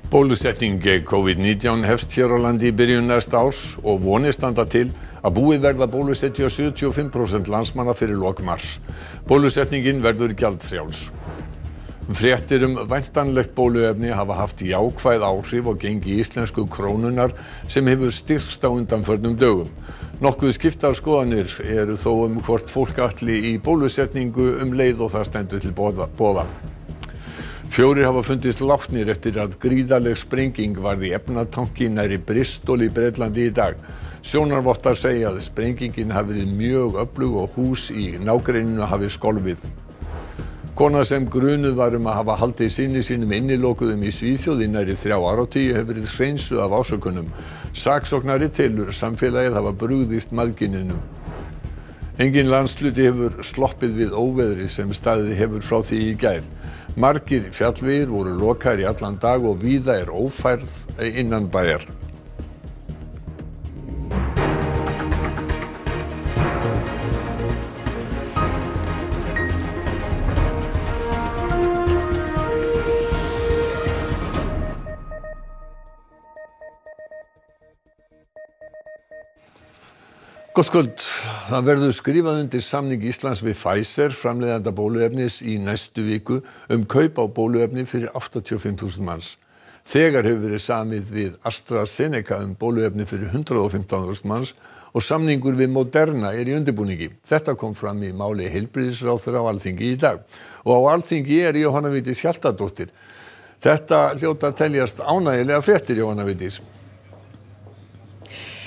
Bólusetning gegn COVID-19 hefst hér á landi í byrjun næsta árs og vonir standa til að búið verði að bólusetja 75% landsmanna fyrir lok mars. Bólusetningin verður gjaldfrjáls. Fréttir væntanlegt bóluefni hafa haft jákvæð áhrif á gengi íslensku krónunnar sem hefur styrkst á undanförnum dögum. Nokkuð skiptar skoðanir eru þó hvort fólk ætli í bólusetningu leið og það stendur til boða. 4 hafa fundist látnir eftir að gríðarleg sprenging varð í efnatanki nærri Bristol í Bretlandi í dag. Sjónarvottar segja að sprengingin hafi verið mjög öflug og hús í nágrenninu hafi skolfið. Kona sem grunuð var að hafa haldið syni sínum innilokuðum í Svíþjóð í nærri 3 áratugi hefur verið hreinsuð af ásökunum. Saksóknari telur samfélagið hafa brugðist mæðgininum. Engin landshluti hefur sloppið við óveðri sem staðið hefur frá því í gær. Margir fjallvegir voru lokaðir í allan dag og víða ófærð innan bæjar. Gott kvöld. Það verður skrifað undir samning Íslands við Pfizer, framleiðanda bóluefnis, í næstu viku kaup á bóluefni fyrir 85.000 manns. Þegar hefur verið samið við AstraZeneca bóluefni fyrir 115.000 manns og samningur við Moderna í undirbúningi. Þetta kom fram í máli heilbrigðisráðherra á Alþingi í dag. Og á Alþingi Jóhanna Vigdís Hjaltadóttir. Þetta hljóta að teljast ánægjulega fréttir, Jóhanna Vigdís.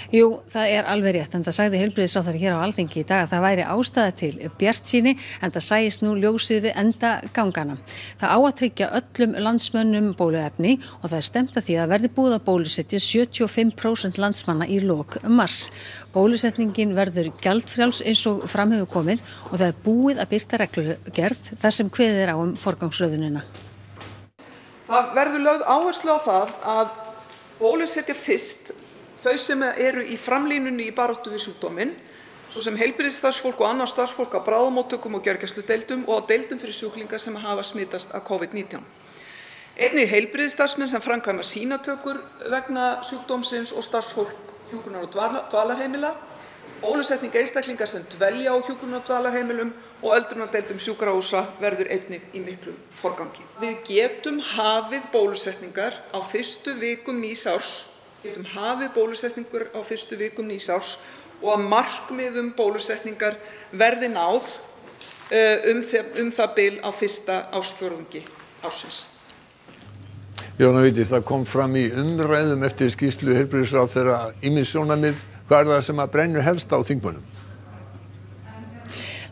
Jú, það alveg rétt, en það sagði heilbrigðisráðherra hér á Alþingi í dag að það væri ástæða til bjartsýni, en það sæist nú ljósið við enda gangana. Það á að tryggja öllum landsmönnum bóluefni og það stefnt að því að verði búið að bólusetja 75% landsmanna í lok mars. Bólusetningin verður gjaldfrjáls eins og fram hefur komið og það búið að birta reglugerð þar sem kveðið á forgangsröðunina. Það verður lögð áherslu á það að bólusetja fyrst þau sem eru í framlínunni í baráttu við sjúkdóminn, svo sem heilbrigðisstarfsfólk og annað starfsfólk á bráðamóttökum og gjörgæsludeildum og á deildum fyrir sjúklinga sem hafa smitast af COVID-19. Einnig heilbrigðisstarfsmenn sem framkvæma sýnatökur vegna sjúkdómsins og starfsfólk hjúkrunar- og dvalarheimila, bólusetning einstaklinga sem dvelja á hjúkrunar- og dvalarheimilum og öldrunardeildum sjúkrahúsa verður einnig í miklum forgangi. Við getum hafið bólusetningar á fyrstu vikum nýs árs og að markmiðum bólusetningar verði náð það bil á fyrsta ársfjórðungi ársins. Jóhanna Vigdís, það kom fram í umræðum eftir skýrslu heilbrigðisráðherra ýmis sjónarmið. Hvað það sem brennur helst á þingmönnum?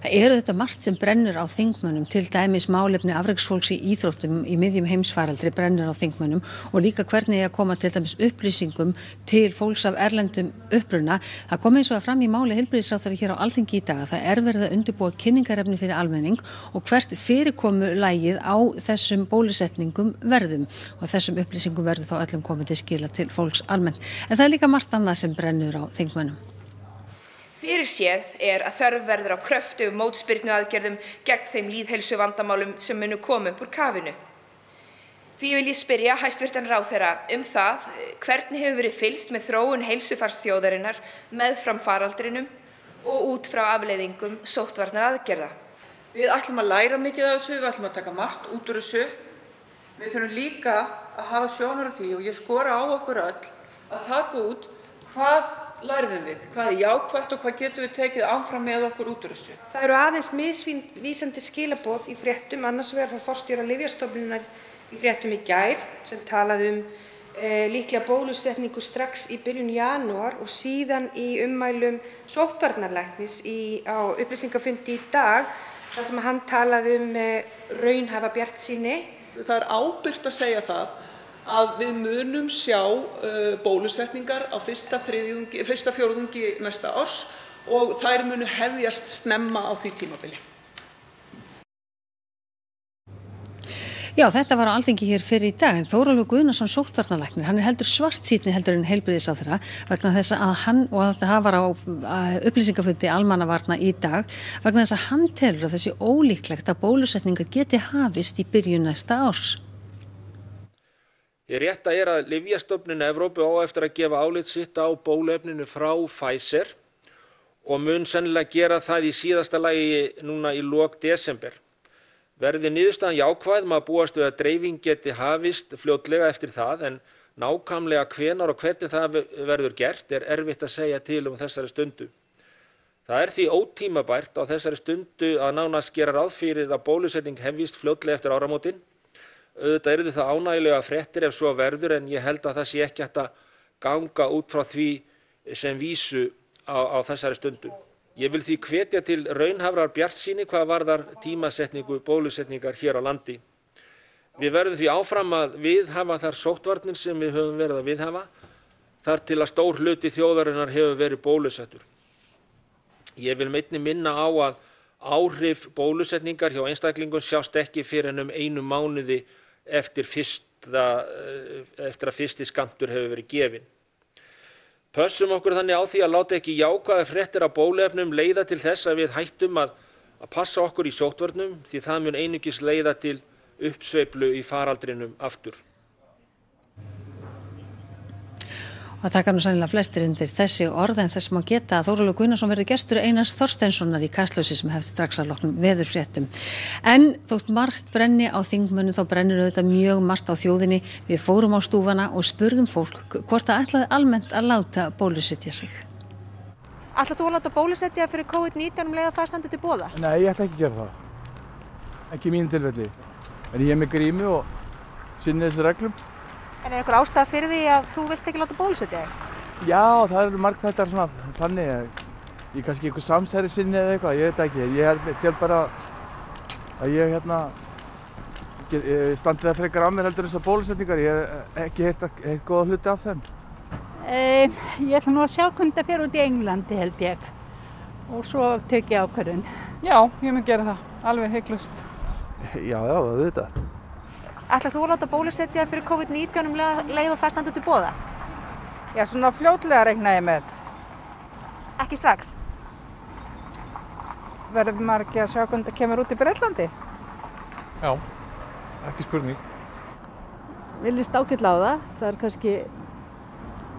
Það þetta margt sem brennur á þingmönnum, til dæmis málefni afreksfólks í íþróttum í miðjum heimsfaraldri brennur á þingmönnum og líka hvernig að koma til dæmis upplýsingum til fólks af erlendum uppruna. Það kom eins og fram í máli heilbrigðisráðherra hér á Alþingi í dag að það verið að undirbúa kynningarefni fyrir almenning og hvert fyrirkomulagið á þessum bólusetningum verðum og þessum upplýsingum verður þá öllum komið til skila til fólks almennt. En það líka margt annað sem brennur á þingmönnum. Fyrirséð að þörf verður á kröftugum mótspyrnuaðgerðum gegn þeim lýðheilsuvandamálum sem munu koma upp úr kafinu. Því vil ég spyrja hæstvirtan ráðherra það hvernig hefur verið fylgst með þróun heilsufars þjóðarinnar meðfram faraldrinum og út frá afleiðingum sóttvarnaaðgerða. Við ætlum að læra mikið af þessu, við ætlum að taka margt út úr þessu. Við þurfum líka að hafa sjónar á því og ég skora á okkur öll að taka út hvað lærðum við, hvað jákvætt og hvað getum við tekið áfram með okkur út úr þessu. Það eru aðeins misvísandi skilaboð í fréttum, annars vegar frá forstjóra Lyfjastofnunar í fréttum í gær sem talaði líklega bólusetningu strax í byrjun janúar og síðan í ummælum sóttvarnalæknis á upplýsingafundi í dag þar sem hann talaði raunhæfa bjartsýni. Það ábyrgt að segja það að við munum sjá bólusetningar á fyrsta fjórðungi næsta árs og þær munu hefjast snemma á því tímabili. Já, þetta var á Alþingi hér fyrr í dag, en Þórólfur Guðnason sóttvarnalæknir, hann heldur svartsýnni heldur en heilbrigðisráðherra vegna þess að hann, og þetta var á upplýsingafundi almannavarna í dag, vegna þess að hann telur að þessi ólíklegt að bólusetningar geti hafist í byrjun næsta árs. Hið rétta að Lyfjastofnun Evrópu á eftir að gefa álit sitt á bóluefninu frá Pfizer og mun sennilega gera það í síðasta lagi núna í lok desember. Verði niðurstaðan jákvæð má búast við að dreifing geti hafist fljótlega eftir það, en nákvæmlega hvenær og hvernig það verður gert erfitt að segja til þessari stundu. Það því ótímabært á þessari stundu að nánast gera ráð fyrir að bólusetning hefjist fljótlega eftir áramótin. Auðvitað yrðu það ánægjulega fréttir ef svo verður, en ég held að það sé ekki hægt að ganga út frá því sem vísu á þessari stundu. Ég vil því hvetja til raunhæfrar bjartsýni hvað varðar tímasetningu bólusetningar hér á landi. Við verðum því áfram að viðhafa þær sóttvarnir sem við höfum verið að viðhafa, þar til að stór hluti þjóðarinnar hefur verið bólusettur. Ég vil einnig minna á að áhrif bólusetningar hjá einstaklingum sjást ekki fyrr en 1 mánuði eftir að fyrsti skammtur hefur verið gefinn. Pössum okkur þannig á því að láta ekki jákvæðar fréttir af bóluefnum leiða til þess að við hættum að passa okkur í sóttvörnum, því það mun einungis leiða til uppsveiflu í faraldrinum aftur. Það taka nú sennilega flestir undir þessi orð, en þess má geta að Þórólfur Guðnason verði gestur Einars Þorsteinssonar í Kastljósi sem hefst strax að loknum veðurfréttum. En þótt margt brenni á þingmönnum þá brennur auðvitað mjög margt á þjóðinni. Við fórum á stúfana og spurðum fólk hvort það ætlaði almennt að láta bólusetja sig. Ætlar þú að láta bólusetja fyrir COVID-19 leið að það standi til boða? Nei, ég ætla ekki að gera það. Ekki í mínu tilfelli. En ég með grímu og sinni þessu reglum. En einhver ástæða fyrir því að þú vilt ekki láta bólusetja þig? Já, það eru margþættar svona þannig. Ég kannski einhver samsæri sinni eða eitthvað, ég veit ekki. Ég tel bara að ég standi það frekar af mér heldur þessar bólusetningar. Ég hef ekki heyrt góða hluti af þeim. Ég ætla nú að sjá hvernig það fer út í Englandi held ég. Og svo tek ég ákvörðun. Já, ég mun gera það. Alveg hygglust. Já, auðvitað. Ætlar þú að láta bólusetja fyrir COVID-19 leið og það standi til boða? Já, svona fljótlega reikna ég með. Ekki strax? Verður maður ekki að sjá hvernig það kemur út í Bretlandi? Já, ekki spurning. Mér líst ágætlega á það. Það er kannski,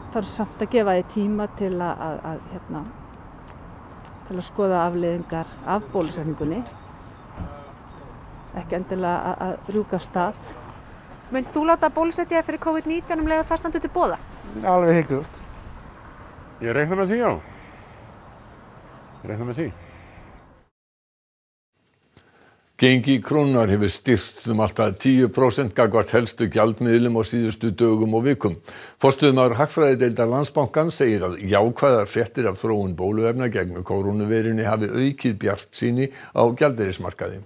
það er samt að gefa því tíma til að skoða afleiðingar af bólusetningunni. Ekki endilega að rjúka af stað. Myndið þú láta bólusetja fyrir COVID-19 leið og það standi til boða? Alveg hygglust. Ég reikna með því, já. Ég reikna með því. Gengi krónunnar hefur styrkst alltaf 10% gagnvart helstu gjaldmiðlum á síðustu dögum og vikum. Forstöðumaður hagfræðideildar Landsbankans segir að jákvæðar fréttir af þróun bóluefna gegn kórónuveirunni hafi aukið bjartsýni á gjaldeyrismarkaði.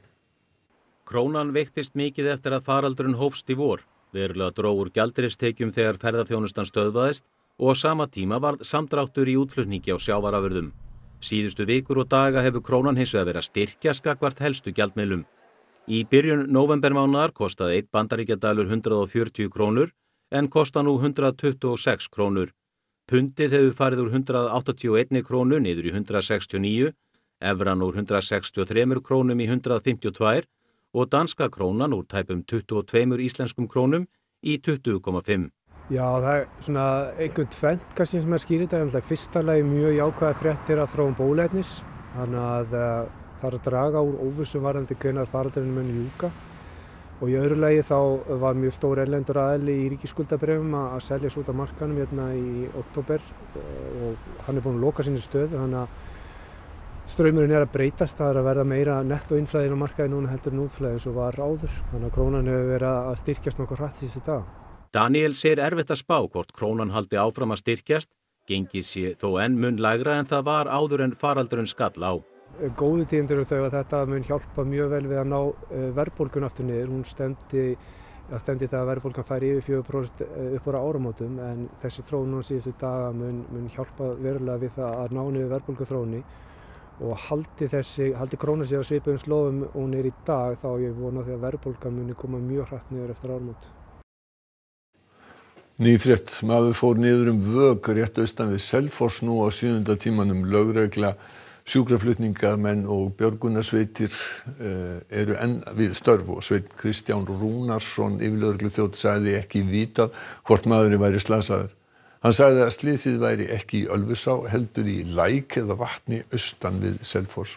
Krónan veiktist mikið eftir að faraldurinn hófst í vor. Verulega dró úr gjaldeyristekjum þegar ferðaþjónustan stöðvaðist og á sama tíma varð samdráttur í útflutningi á sjávarafurðum. Síðustu vikur og daga hefur krónan hins vegar verið að styrkjast gagnvart helstu gjaldmiðlum. Í byrjun nóvembermánaðar kostaði 1 bandaríkjadalur 140 krónur en kostar nú 126 krónur. Pundið hefur farið úr 181 krónu niður í 169, evran úr 163 krónum í 152 og danska krónan úr tæpum 22 íslenskum krónum í 20,5. Já, það er svona einhvern tvennt kannski sem skýrir þetta. Fyrsta lagi mjög jákvæðar fréttir af þróun bóluefnis. Þannig að það er að draga úr óvissu varðandi hvenær faraldurinn mun ljúka. Og í öðru lagi þá var mjög stór erlendur aðili í ríkisskuldabréfum að selja út af markaðnum hérna í október og hann er búinn að loka sinni stöðu. Þannig að straumurinn er að breytast, það er að verða meira nettóinnflæði á markaði núna heldur en útflæði eins og var áður. Þannig að krónan hefur verið að styrkjast nokkuð hratt síðustu daga. Daniel segir erfitt að spá hvort krónan haldi áfram að styrkjast, gengið sé þó enn mun lægra en það var áður en faraldurinn skall á. Góðu tíðindir eru þau að þetta mun hjálpa mjög vel við að ná verðbólgun aftur niður. Hún stendi það að verðbólgan færi yfir 4% upp ára áramótum, en þessi þróun á síðustu daga mun hjálpa verulega við það að ná niður verðbólguþróunni. Og haldi krónan sér á svipuðum slóðum og hún er í dag, þá ég vona því að verðbólgan muni koma mjög hratt niður eftir áramót. Nýfrétt, maður fór niður vög rétt austan við Selfoss nú á 7. tímanum. Lögregla Sjúkraflutningamenn og björgunarsveitir eru enn við störf og Sveinn Kristján Rúnarsson yfirlögregluþjónn sagði ekki vitað hvort maðurinn væri slasaður. Hann sagði að slysið væri ekki í Ölfusá heldur í læk eða vatni austan við Selfoss.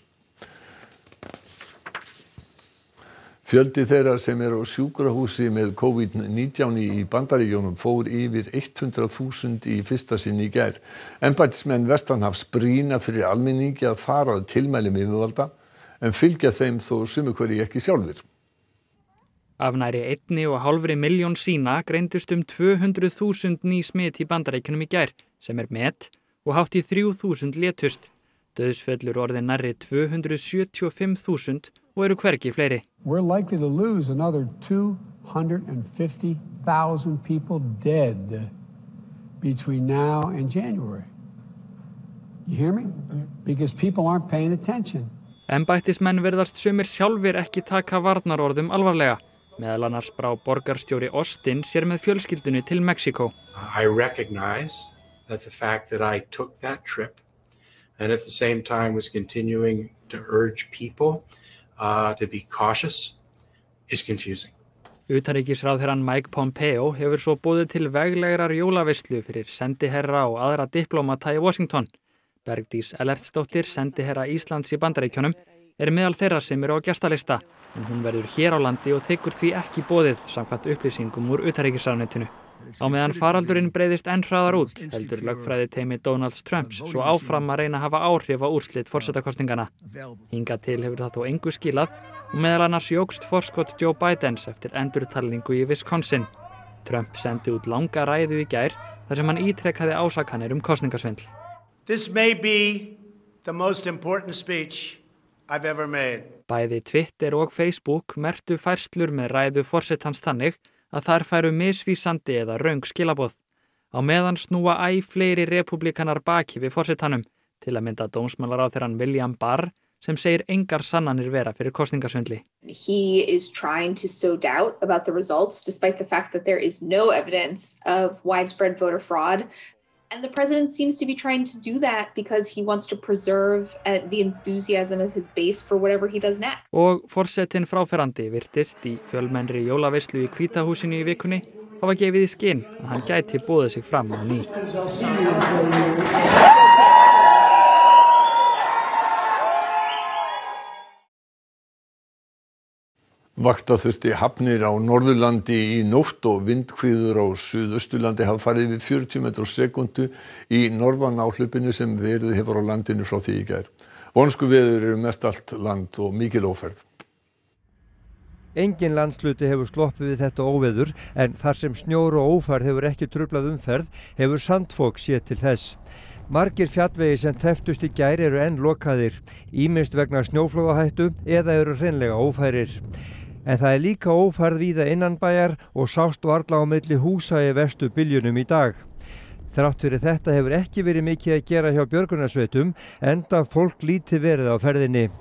Fjöldi þeirra sem eru á sjúkrahúsi með COVID-19 í Bandaríkjunum fór yfir 100.000 í fyrsta sinn í gær. Embættismenn vestanhafs brýna fyrir almenningi að fara að tilmælum yfirvalda en fylgja þeim þó sumir hverjir ekki sjálfir. Af nærri 1,5 milljón sýna greindust 200.000 ný smit í Bandaríkjunum í gær, sem met, og hátt í 3.000 létust. Dauðsföllur orðin nærri 275.000 og eru hvergi fleiri. We're likely to lose another 250,000 people dead between now and January. You hear me? Because people aren't paying attention. Embættismenn virðast sumir sjálfir ekki taka varnarorðum alvarlega. Meðal annars brá borgarstjóri Austin sér með fjölskyldunni til Mexíkó. I recognize that the fact that I took that trip and at the same time was continuing to urge people to be cautious is confusing. Utanríkisráðherrann Mike Pompeo hefur svo boðið til veglegrar jólaveislu fyrir sendiherra og aðra diplómata í Washington. Bergdís Ellertsdóttir, sendiherra Íslands í Bandaríkjunum, meðal þeirra sem eru á gestalista, en hún verður hér á landi og þiggur því ekki boðið samkvæmt upplýsingum úr utanríkisráðuneytinu. Á meðan faraldurinn breiðist enn hraðar út, heldur lögfræðiteymi Donalds Trumps svo áfram að reyna að hafa áhrif á úrslit forsetakosningana. Hingað til hefur það þó engu skilað og meðal annars jókst forskot Joe Bidens eftir endurtalningu í Wisconsin. Trump sendi út langa ræðu í gær þar sem hann ítrekkaði ásakanir kosningasvindl. This may be the most important speech I've ever made. Bæði Twitter og Facebook merktu færslur með ræðu forsetans þannig að þær færu misvísandi eða röng skilaboð. Á meðan snúa æ fleiri repúblikanar baki við forsetanum, til að mynda dómsmálaráðherrann William Barr, sem segir engar sannanir vera fyrir kosningasvindli. He is trying to sow doubt about the results, despite the fact that there is no evidence of widespread voter fraud. And the president seems to be trying to do that because he wants to preserve the enthusiasm of his base for whatever he does next. Og forsetinn fráferandi virtist í fjölmennri jólaveislu í Hvíta húsinu í vikunni hafa gefið í skyn að hann gæti boðið sig fram á ný. Vakta þurfti hafnir á Norðurlandi í nótt og vindhviður á Suðausturlandi hafa farið yfir 40 metra á sekúndu í norðanáhlaupinu sem verið hefur á landinu frá því í gær. Vonskuveður eru mest allt land og mikil óferð. Engin landshluti hefur sloppið við þetta óveður en þar sem snjór og ófærð hefur ekki truflað umferð hefur sandfok séð til þess. Margir fjallvegir sem teftust í gær eru enn lokaðir, ýmist vegna snjóflóðahættu eða eru hreinlega ófærir. En það líka ófærð víða innanbæjar og sást varla á milli húsa í vestu byljunum í dag. Þrátt fyrir þetta hefur ekki verið mikið að gera hjá björgunarsveitum enda fólk lítið verið á ferðinni.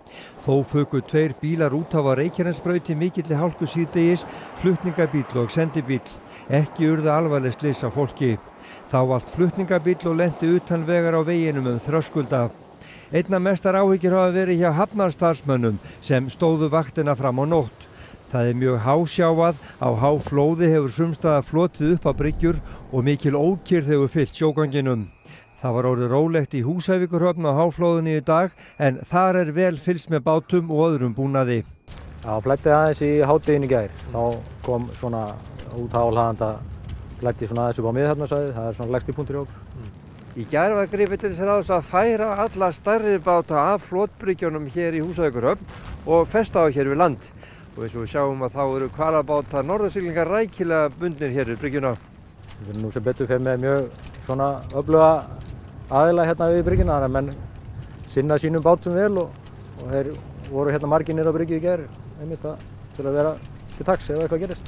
Þó fuku 2 bílar út af á Reykjanesbraut í mikilli hálku síðdegis, flutningabíll og sendibíll. Ekki urðu alvarleg slys á fólki. Þá valt flutningabíll og lenti utan vegar á veginum Þröskulda. Einna mestar áhyggjur hafa verið hjá hafnarstarfsmönnum sem stóðu vaktina fram á nótt. Það mjög hásjávað, á háflóði hefur sumstaðar flotið upp á bryggjur og mikil ókyrrð hefur fyllt sjóganginum. Það var orðið rólegt í Húsavíkurhöfn á háflóðinu í dag en þar vel fylgst með bátum og öðrum búnaði. Já, flæddi aðeins í hádeginu í gær. Þá kom svona út hálfhæðanda flæddi svona aðeins upp á Miðhafnarsvæðið, það svona lægsti punktur í okkur. Í gær var gripið til þess ráðs að færa alla stærri báta af flotbryggjunum hér í Húsavíkurhöfn og festa á hér við land. Og eins og við sjáum að þá eru hvalabátar norðursiglingar rækilega bundnir hér við bryggjuna. Við erum nú sem betur fyrir með mjög svona öfluga aðila hérna við bryggjuna, þannig að menn sinna sínum bátum vel og þeir voru hérna margir niður á bryggju í gær einmitt til að vera til taks ef eitthvað gerist.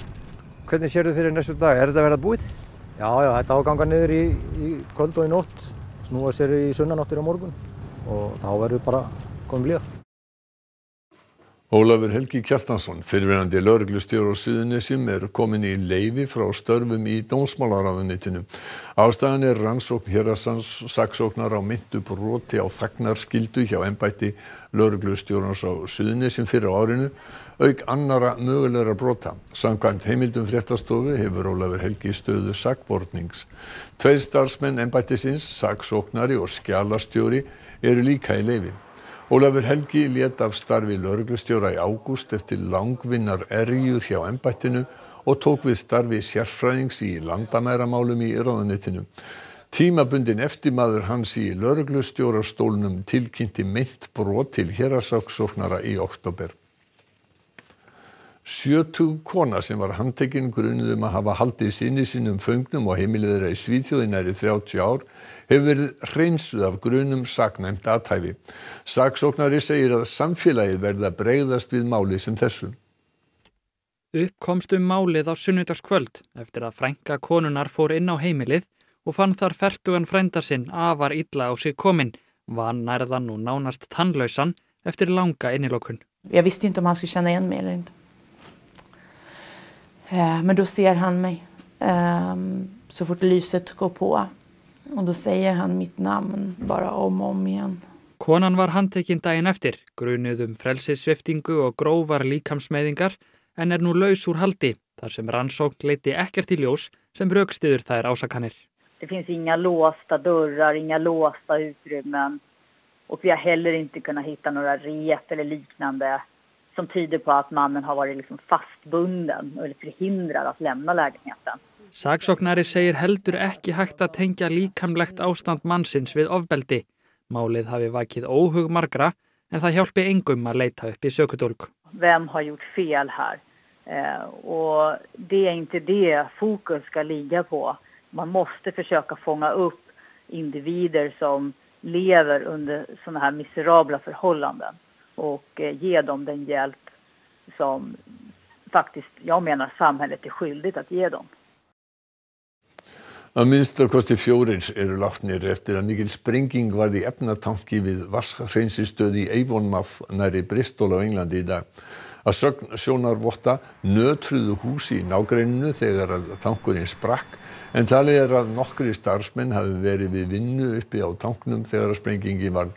Hvernig sérðu fyrir næstu dag? Er þetta að verða búið? Já, þetta á að ganga niður í kvöld og í nótt, snúa sér í sunnanáttir á morgun og þá verður bara komið blíða. Ólafur Helgi Kjartansson, fyrrverandi lögreglustjóri á Suðurnesjum, kominn í leyfi frá störfum í dómsmálaráðuneytinu. Ástæðan rannsókn héraðssaksóknara á meintu broti á þagnarskyldu hjá embætti lögreglustjórans á Suðurnesjum fyrr á árinu, auk annarra mögulegra brota. Samkvæmt heimildum fréttastofu hefur Ólafur Helgi stöðu sakbornings. 2 starfsmenn embættisins, saksóknari og skjalastjóri, eru líka í leyfi. Ólafur Helgi lét af starfi lögreglustjóra í ágúst eftir langvinnar erjur hjá embættinu og tók við starfi sérfræðings í landamæramálum í ráðuneytinu. Tímabundinn eftirmaður hans í lögreglustjórastólnum tilkynnti meint brot til héraðssaksóknara í október. 70 kona sem var handtekin grunuð að hafa haldið syni sínum föngnum og heimili þeirra í Svíþjóð í nærri 30 ár hefur verið hreinsuð af grunum saknæmt athæfi. Saksóknari segir að samfélagið verði að bregðast við máli sem þessu. Upp komst málið á sunnudagskvöld eftir að frænka konunnar fór inn á heimilið og fann þar fertugan frænda sinn afar illa á sig kominn, vannærðan og nánast tannlausan eftir langa innilokun. Jag visste inte om han skulle känna igen mig eller inte. Men då ser han mig så fort lyset går på och då säger han mitt namn bara om igen. Konan var handtekin daginn eftir, grunuð frelsissviptingu og grófar líkamsmeiðingar en nú laus úr haldi þar sem rannsókn leiddi ekkert í ljós sem rökstyður þær ásakanir. Det finns inga låsta dörrar, inga låsta utrymmen och vi har heller inte kunnat hitta några rep eller liknande som tyder på att mannen har varit fastbunden eller förhindrad att lämna lägenheten. Saksóknari segir heldur ekki hægt að tengja líkamlegt ástand mannsins við ofbeldi. Málið hafi vakið óhug margra en það hjálpi engum að leita upp í sökudólg. Vem har gjort fel här? Och det är inte det fokus ska ligga på. Man måste försöka fånga upp individer som lever under såna här miserabla förhållanden och ge dem den hjälp som faktiskt, jag menar, samhället är skyldigt att ge dem. Að minnsta kosti 4 eru látnir eftir að mikil sprenging varð í efnatanki við vatnshreinsinstöð í Avonmouth nærri Bristol á Englandi í dag. Að sögn sjónarvotta nötruðu húsi í nágrenninu þegar að tankurinn sprakk en talið að nokkrir starfsmenn hafi verið við vinnu uppi á tanknum þegar að sprengingin varð.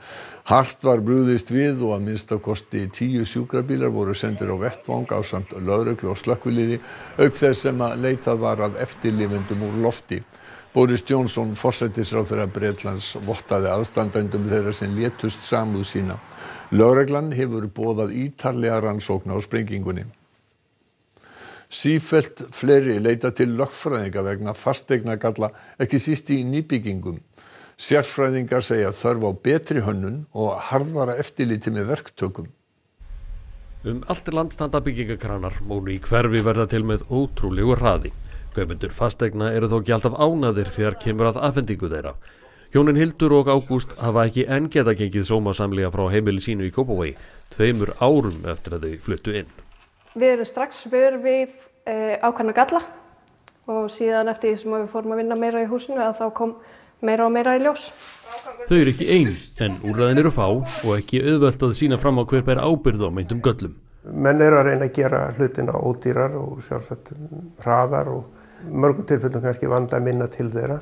Hart var brugðist við og að minnsta kosti 10 sjúkrabílar voru sendir á vettvang ásamt lögreglu og slökkviliði auk þess sem að leitað var að eftirlifendum úr lofti. Boris Johnson, forsætisráðherra Bretlands, vottaði aðstandendum þeirra sem létust samúð sína. Lögreglan hefur boðað ítarlega rannsókn á sprengingunni. Sífellt fleiri leita til lögfræðinga vegna fasteignagalla, ekki síst í nýbyggingum. Sérfræðingar segja þörf á betri hönnun og harðara eftirliti með verktökum. Allt land standa byggingakranar og í hverfi verða til með ótrúlegu hraði. Kaupendur fasteigna eru þó ekki alltaf ánægðir þegar kemur að afhendingu þeirra. Hjónin Hildur og Ágúst hafa ekki enn geta gengið sómasamlega frá heimili sínu í Kópavogi 2 árum eftir að þau fluttu inn. Við erum strax vör við ákveðna galla og síðan eftir því sem við fórum að vinna meira í húsinu að þá kom meira og meira í ljós. Þau eru ekki ein, en úrræðin eru fá og ekki auðvelt að sýna fram á hver ber ábyrgð á meintum göllum. Menn eru að reyna að gera hlutina ódýrar og sjálfsagt hraðar og mörgum tilfellum kannski vanda minna til þeirra.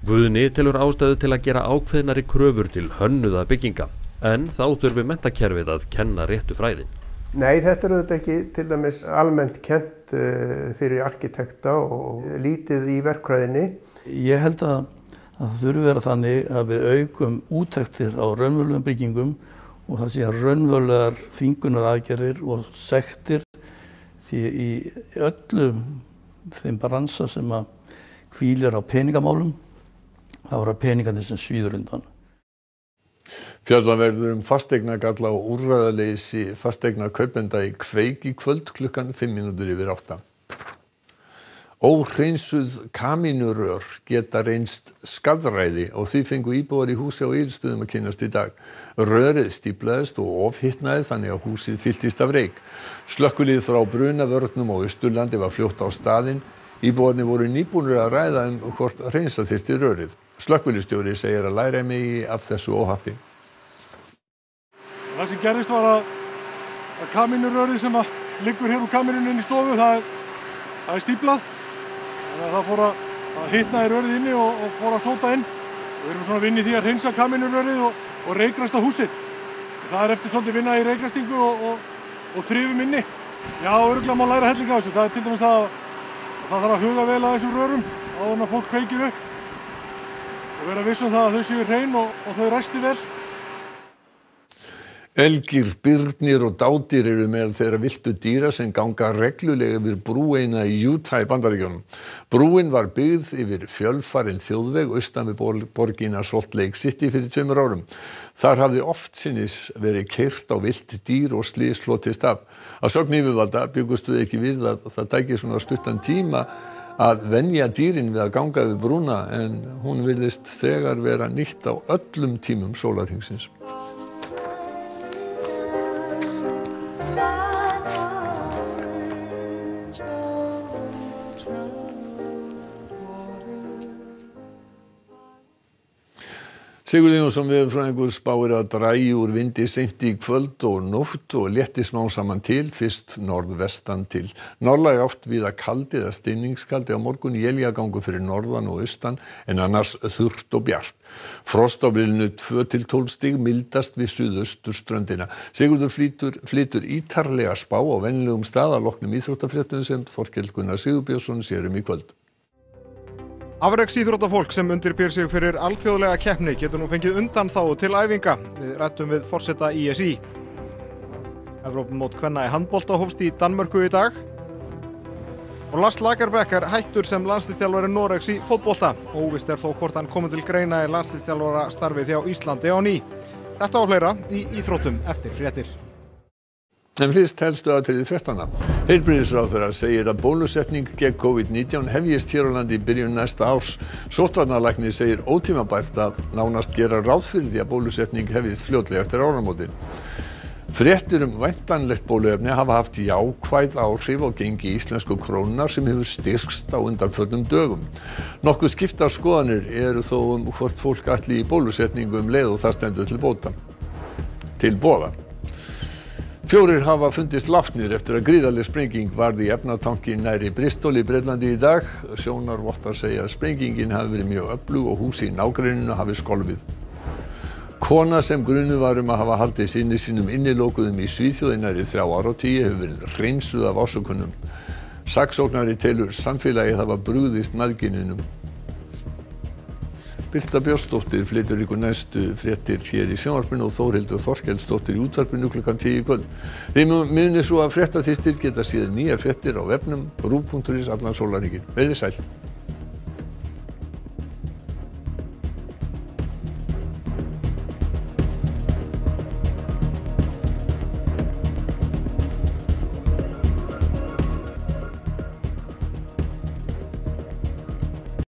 Guðni telur ástæðu til að gera ákveðnari kröfur til hönnuða bygginga, en þá þurfi menntakerfið að kenna réttu fræðin. Nei, þetta er auðvitað ekki til dæmis almennt kennt fyrir arkitekta og lítið í verkfræðinni. Ég held að það þurfi vera þannig að við aukum úttektir á raunverulegum byggingum og það sé að raunverulegar þvingunaraðgerðir og sektir því í öllum þeim bransa sem að hvílir á peningamálum, það voru peningarnir sem svíður undan. Fjallað verður fasteignagalla og úrræðaleysi fasteignakaupenda í Kveik í kvöld klukkan 7:05. Óhreinsuð kamínurör geta reynst skaðræði og því fengu íbúar í húsi á Egilsstöðum að kynnast í dag. Rörið stíflaðist og ofhitnaði þannig að húsið fylltist af reyk. Slökkvilið frá brunavörnum á Austurlandi var fljótt á staðinn. Íbúarnir voru nýbúnir að ræða hvort hreinsa þyrfti rörið. Slökkvilistjóri segir að læra megi af þessu óhappi. Það sem gerðist var að kamínurörið sem liggur hér úr kamínunni inn í stofu, það er stíplað. Þannig að það fór að hitna í rörið inni og fór að sóta inn. Við erum svona að vinna í því að hreinsa kamínurörið og reykræsta húsið. Það er eftir svolítið vinna í reykræstingu og þrifum inni. Já, örugglega má læra helling á þessu. Það er til dæmis það þarf að huga vel að þessum rörum áður en að fólk kveikir upp og vera viss um það að þau séu hrein og þau ræsti vel. Elgir, birnir og dádýr eru meðal þeirra villtu dýra sem ganga reglulega yfir brúeina í Utah í Bandaríkjunum. Brúin var byggð yfir fjölfarinn þjóðveg austan við borgina Salt Lake City fyrir 2 árum. Þar hafði oftsinnis verið keyrt á villt dýr og slys hlotist af. Að sögn yfirvalda bjuggustu ekki við að það tæki svona stuttan tíma að venja dýrin við að ganga yfir brúna, en hún virðist þegar vera nýtt á öllum tímum sólarhringsins. Sigurður Jónsson veðurfræðingur spáir að dragi úr vindi seint í kvöld og nótt og létti smám saman til, fyrst norðvestan til. Norðlæg átt víða kaldi eða stinningskaldi á morgun, éljagangur fyrir norðan og austan, en annars þurrt og bjart. Frost á bilinu 2 til 12 stig, mildast við suðausturströndina. Sigurður flytur ítarlega spá á venjulegum stað að loknum íþróttafréttum sem Þorkell Gunnar Sigurbjörnsson sér í kvöld. Afreksíþróttafólk sem undirbýr sig fyrir alþjóðlega keppni getur nú fengið undanþágu til æfinga. Við ræddum við forseta ISÍ. Evrópumót kvenna í handbolta hófst í Danmörku í dag. Og Lars Lagerbäck er hættur sem landsliðsþjálfari Noregs í fótbolta. Óvíst er þó hvort hann komi til greina í landsliðsþjálfara starfið hjá Íslandi á ný. Þetta og fleira í íþróttum eftir fréttir. En fyrst helstu atriði fréttanna. Heilbrigðisráðherra segir að bólusetning gegn COVID-19 hefjist hér á landi í byrjun næsta árs. Sóttvarnalæknir segir ótímabært að nánast gera ráð fyrir því að bólusetning hefjist fljótlega eftir áramótin. Fréttir væntanlegt bóluefni hafa haft jákvæð áhrif á gengi íslensku krónunnar sem hefur styrkst á undanförnum dögum. Nokkuð skiptar skoðanir eru þó hvort fólk ætli í bólusetningu leið og það stendur til boða. 4 hafa fundist látnir eftir að gríðarleg sprenging varð í efnatanki nærri Bristol í Bretlandi í dag. Sjónarvottar segja að sprengingin hafi verið mjög öflug og hús í nágrenninu hafi skolfið. Kona sem grunuð var að hafa haldið syni sínum innilokuðum í Svíþjóð í nærri 3 áratugi hefur verið hreinsuð af ásökunum. Saksóknari telur samfélagið hafa brugðist mæðginunum. Birta Björnsdóttir flytur ykkur næstu fréttir hér í sjónvarpinu og Þórhildur Þorkelsdóttir í útvarpinu klukkan 10 í kvöld. Þið munið svo að fréttaþýstir geta séð nýjar fréttir á vefnum ruv.is allan sólarhringinn. Verið sæl.